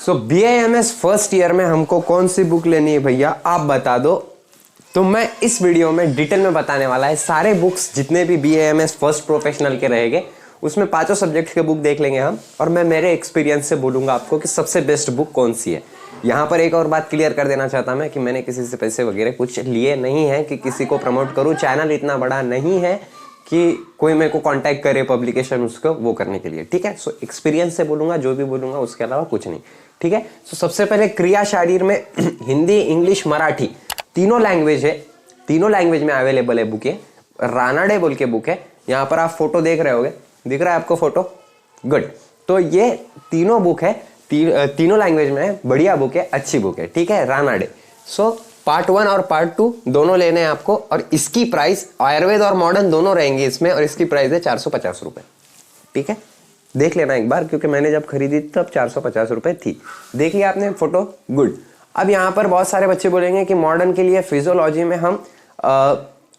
सो BAMS first year में हमको कौन सी बुक लेनी है भैया, आप बता दो। तो मैं इस वीडियो में डिटेल में बताने वाला है सारे बुक्स जितने भी BAMS फर्स्ट प्रोफेशनल के रहेंगे, उसमें 5 सब्जेक्ट के बुक देख लेंगे हम, और मैं मेरे एक्सपीरियंस से बोलूँगा आपको कि सबसे बेस्ट बुक कौन सी है। यहाँ पर एक और बात क्लियर कर देना चाहता मैं कि मैंने किसी से पैसे वगैरह कुछ लिए नहीं है कि किसी को प्रमोट करूँ। चैनल इतना बड़ा नहीं है कि कोई मेरे को कांटेक्ट करे पब्लिकेशन उसको वो करने के लिए, ठीक है। सो एक्सपीरियंस से बोलूँगा, जो भी बोलूँगा उसके अलावा कुछ नहीं, ठीक है। सो सबसे पहले क्रिया शारीर में हिंदी, इंग्लिश, मराठी तीनों लैंग्वेज है, तीनों लैंग्वेज में अवेलेबल है बुक। ये रानाडे बोल के बुक है। यहाँ पर आप फोटो देख रहे होगे, दिख रहा है आपको फोटो? गुड। तो ये तीनों बुक है, तीनों लैंग्वेज में है, बढ़िया बुक है, अच्छी बुक है, ठीक है, रानाडे। सो पार्ट 1 और पार्ट 2 दोनों लेने हैं आपको, और इसकी प्राइस आयुर्वेद और मॉडर्न दोनों रहेंगे इसमें, और इसकी प्राइस है 450 रुपये, ठीक है। देख लेना एक बार, क्योंकि मैंने जब खरीदी तब 450 रुपये थी। देख लिया आपने फोटो? गुड। अब यहाँ पर बहुत सारे बच्चे बोलेंगे कि मॉडर्न के लिए फिजियोलॉजी में हम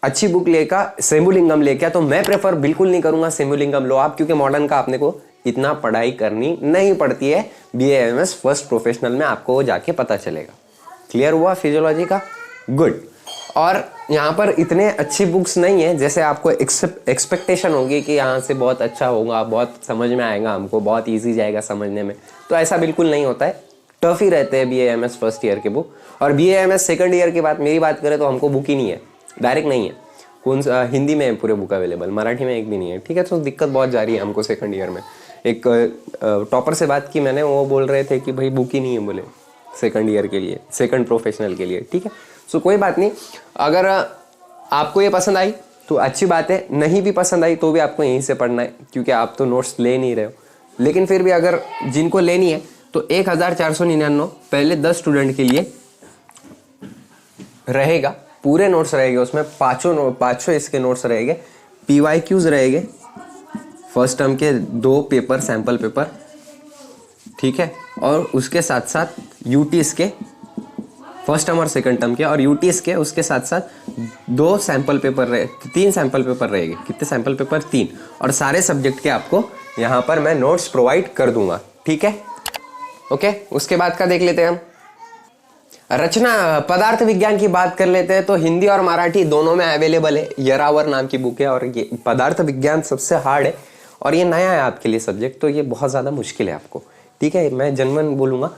अच्छी बुक लेकर सेमुलिंगम लेकर, तो मैं प्रेफर बिल्कुल नहीं करूंगा सेमुलिंगम लो आप, क्योंकि मॉडर्न का आपने को इतना पढ़ाई करनी नहीं पड़ती है। BAMS फर्स्ट प्रोफेशनल में आपको वो जाके पता चलेगा। क्लियर हुआ फिजियोलॉजी का? गुड। और यहाँ पर इतने अच्छी बुक्स नहीं है जैसे आपको एक्सपेक्टेशन होगी कि यहाँ से बहुत अच्छा होगा, बहुत समझ में आएगा हमको, बहुत ईजी जाएगा समझने में, तो ऐसा बिल्कुल नहीं होता है। टफ ही रहते हैं BAMS फर्स्ट ईयर के बुक। और BAMS सेकंड ईयर की मेरी बात करें तो हमको बुक ही नहीं है, डायरेक्ट नहीं है। कौन सा हिंदी में पूरे बुक अवेलेबल, मराठी में एक भी नहीं है, ठीक है। तो दिक्कत बहुत जा रही है हमको सेकंड ईयर में। एक टॉपर से बात की मैंने, वो बोल रहे थे कि भाई बुक ही नहीं है बोले सेकंड ईयर के लिए, सेकंड प्रोफेशनल के लिए, ठीक है। सो कोई बात नहीं, अगर आपको ये पसंद आई तो अच्छी बात है, नहीं भी पसंद आई तो भी आपको यहीं से पढ़ना है, क्योंकि आप तो नोट्स ले नहीं रहे हो। लेकिन फिर भी अगर जिनको लेनी है तो 1499 पहले 10 स्टूडेंट के लिए रहेगा, पूरे नोट्स रहेंगे उसमें, पाँचों इसके नोट्स रहेंगे, PYQs रहेंगे, फर्स्ट टर्म के 2 पेपर, सैंपल पेपर, ठीक है। और उसके साथ साथ UTs के फर्स्ट टर्म और सेकंड टर्म के, और UTs के उसके साथ साथ 2 सैंपल पेपर रहे, 3 सैंपल पेपर रहेंगे। कितने सैंपल पेपर? 3। और सारे सब्जेक्ट के आपको यहाँ पर मैं नोट्स प्रोवाइड कर दूंगा, ठीक है। ओके, उसके बाद का देख लेते हैं हम। रचना पदार्थ विज्ञान की बात कर लेते हैं, तो हिंदी और मराठी दोनों में अवेलेबल है। यरावर नाम की बुक है, और ये पदार्थ विज्ञान सबसे हार्ड है, और ये नया है आपके लिए सब्जेक्ट, तो ये बहुत ज़्यादा मुश्किल है आपको, ठीक है। मैं जनमन बोलूँगा,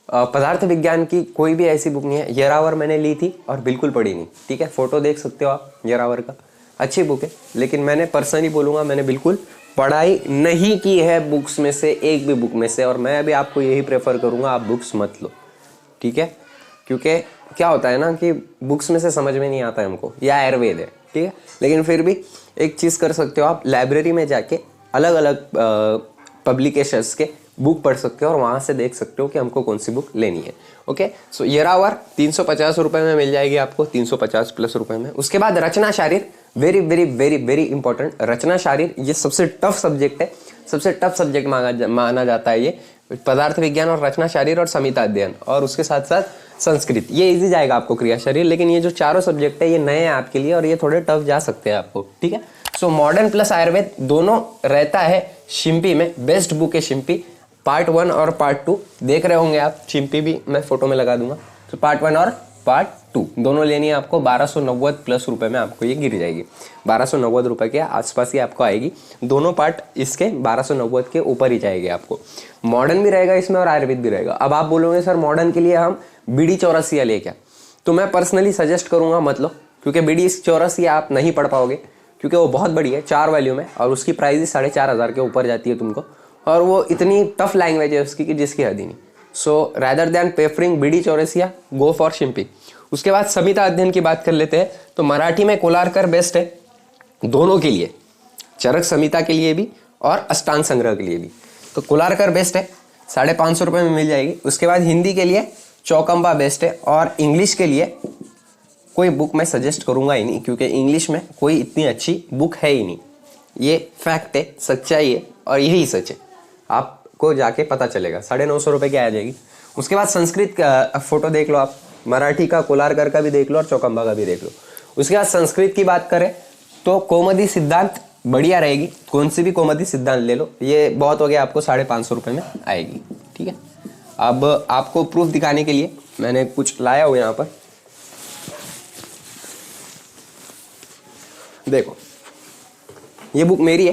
पदार्थ विज्ञान की कोई भी ऐसी बुक नहीं है। यरावर मैंने ली थी और बिल्कुल पढ़ी नहीं, ठीक है। फोटो देख सकते हो आप यरावर का, अच्छी बुक है, लेकिन मैंने पर्सनली बोलूँगा मैंने बिल्कुल पढ़ाई नहीं की है बुक्स में से, एक भी बुक में से। और मैं अभी आपको यही प्रेफर करूँगा, आप बुक्स मत लो, ठीक है। क्योंकि क्या होता है ना कि बुक्स में से समझ में नहीं आता है हमको, या आयुर्वेद है, ठीक है। लेकिन फिर भी एक चीज़ कर सकते हो आप, लाइब्रेरी में जाके अलग अलग पब्लिकेशंस के बुक पढ़ सकते हो, और वहाँ से देख सकते हो कि हमको कौन सी बुक लेनी है। ओके, सो यरावर 350 रुपये में मिल जाएगी आपको, 350 प्लस रुपये में। उसके बाद Rachana Sharir, very very very very important. Rachana Sharir ये सबसे टफ सब्जेक्ट है, सबसे टफ सब्जेक्ट माना जाता है ये। पदार्थ विज्ञान और रचना शारीर और संहिता अध्ययन, और उसके साथ साथ संस्कृत, ये इजी जाएगा आपको, क्रिया शरीर। लेकिन ये जो चारों सब्जेक्ट है ये नए हैं आपके लिए, और ये थोड़े टफ जा सकते हैं आपको, ठीक है। सो मॉडर्न प्लस आयुर्वेद दोनों रहता है शिम्पी में, बेस्ट बुक है शिम्पी। पार्ट 1 और पार्ट 2 देख रहे होंगे आप, शिम्पी भी मैं फोटो में लगा दूंगा। तो पार्ट 1 और पार्ट 2 दोनों लेनी है आपको, 1290 प्लस रुपए में आपको ये गिर जाएगी। 1290 रुपए के आसपास ही आपको आएगी, दोनों पार्ट इसके 1290 के ऊपर ही जाएगी आपको। मॉडर्न भी रहेगा इसमें और आयुर्वेद भी रहेगा। अब आप बोलोगे सर मॉडर्न के लिए हम BD चौरसिया ले क्या, तो मैं पर्सनली सजेस्ट करूंगा मत लो, क्योंकि BD चौरसिया आप नहीं पढ़ पाओगे, क्योंकि वो बहुत बड़ी है, 4 वॉल्यूम है, और उसकी प्राइस ही 4500 के ऊपर जाती है तुमको, और वो इतनी टफ लैंग्वेज है उसकी कि जिसकी हद ही नहीं। So rather than preferring BD Chaurasia, go for Shimpi. उसके बाद संहिता अध्ययन की बात कर लेते हैं, तो मराठी में कोलारकर बेस्ट है दोनों के लिए, चरक संहिता के लिए भी और अष्टांग संग्रह के लिए भी। तो कोलारकर बेस्ट है, 550 रुपये में मिल जाएगी। उसके बाद हिंदी के लिए चौकम्बा बेस्ट है, और इंग्लिश के लिए कोई बुक मैं सजेस्ट करूंगा ही नहीं, क्योंकि इंग्लिश में कोई इतनी अच्छी बुक है ही नहीं। ये फैक्ट है, सच्चाई है, और यही सच है, आपको जाके पता चलेगा। 950 रुपये की आ जाएगी। उसके बाद संस्कृत का फोटो देख लो आप, मराठी का कोलारकर का भी देख लो और चौकम्बा का भी देख लो। उसके बाद संस्कृत की बात करें तो कौमुदी सिद्धांत बढ़िया रहेगी, कौन सी भी कौमुदी सिद्धांत ले लो, ये बहुत हो गया आपको 550 रुपये में आएगी, ठीक है। अब आपको प्रूफ दिखाने के लिए मैंने कुछ लाया हूँ यहाँ पर। देखो ये बुक मेरी है,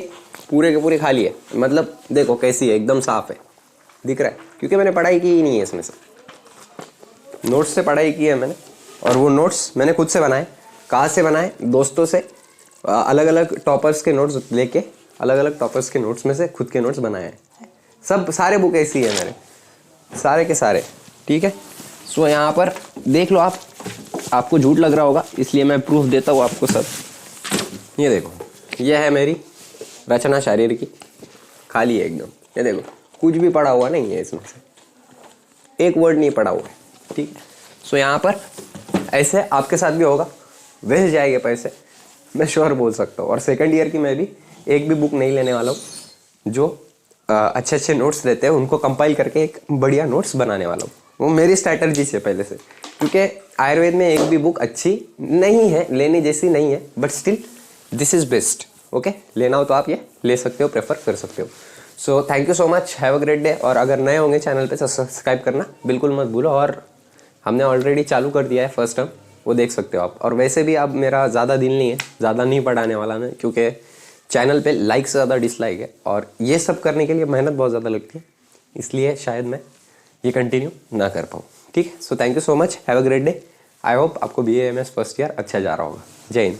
पूरे के पूरे खाली है, मतलब देखो कैसी है, एकदम साफ है, दिख रहा है, क्योंकि मैंने पढ़ाई की ही नहीं है इसमें से, नोट्स से पढ़ाई की है मैंने। और वो नोट्स मैंने खुद से बनाए। कहाँ से बनाए? दोस्तों से, अलग अलग टॉपर्स के नोट्स लेके, अलग अलग टॉपर्स के नोट्स में से खुद के नोट्स बनाए हैं। सब सारे बुक ऐसी है मेरे, सारे के सारे, ठीक है। सो यहाँ पर देख लो आप, आपको झूठ लग रहा होगा इसलिए मैं प्रूफ देता हूँ आपको सब। ये देखो, ये है मेरी रचना शारीर की, खाली है एकदम। ये देखो कुछ भी पढ़ा हुआ नहीं है इसमें से, एक वर्ड नहीं पढ़ा हुआ है, ठीक है। सो यहाँ पर ऐसे आपके साथ भी होगा, वेस्ट जाएंगे पैसे, मैं श्योर बोल सकता हूँ। और सेकंड ईयर की मैं भी एक भी बुक नहीं लेने वाला हूँ। जो अच्छे अच्छे नोट्स देते हैं उनको कंपाइल करके एक बढ़िया नोट्स बनाने वाला हूँ। वो मेरी स्ट्रैटेजी है पहले से, क्योंकि आयुर्वेद में एक भी बुक अच्छी नहीं है, लेने जैसी नहीं है, but still this is best. Okay, लेना हो तो आप ये ले सकते हो, प्रेफर कर सकते हो। So thank you so much, have a great day. और अगर नए होंगे चैनल पे तो सब्सक्राइब करना बिल्कुल मत भूलो। और हमने ऑलरेडी चालू कर दिया है फर्स्ट टर्म, वो देख सकते हो आप। और वैसे भी अब मेरा ज़्यादा दिल नहीं है, ज़्यादा नहीं पढ़ाने वाला मैं, क्योंकि चैनल पे लाइक से ज़्यादा डिसलाइक है और ये सब करने के लिए मेहनत बहुत ज़्यादा लगती है, इसलिए शायद मैं ये कंटिन्यू ना कर पाऊँ, ठीक है। So thank you so much, have a great day. I hope आपको BA MS फर्स्ट ईयर अच्छा जा रहा होगा। जय हिंद।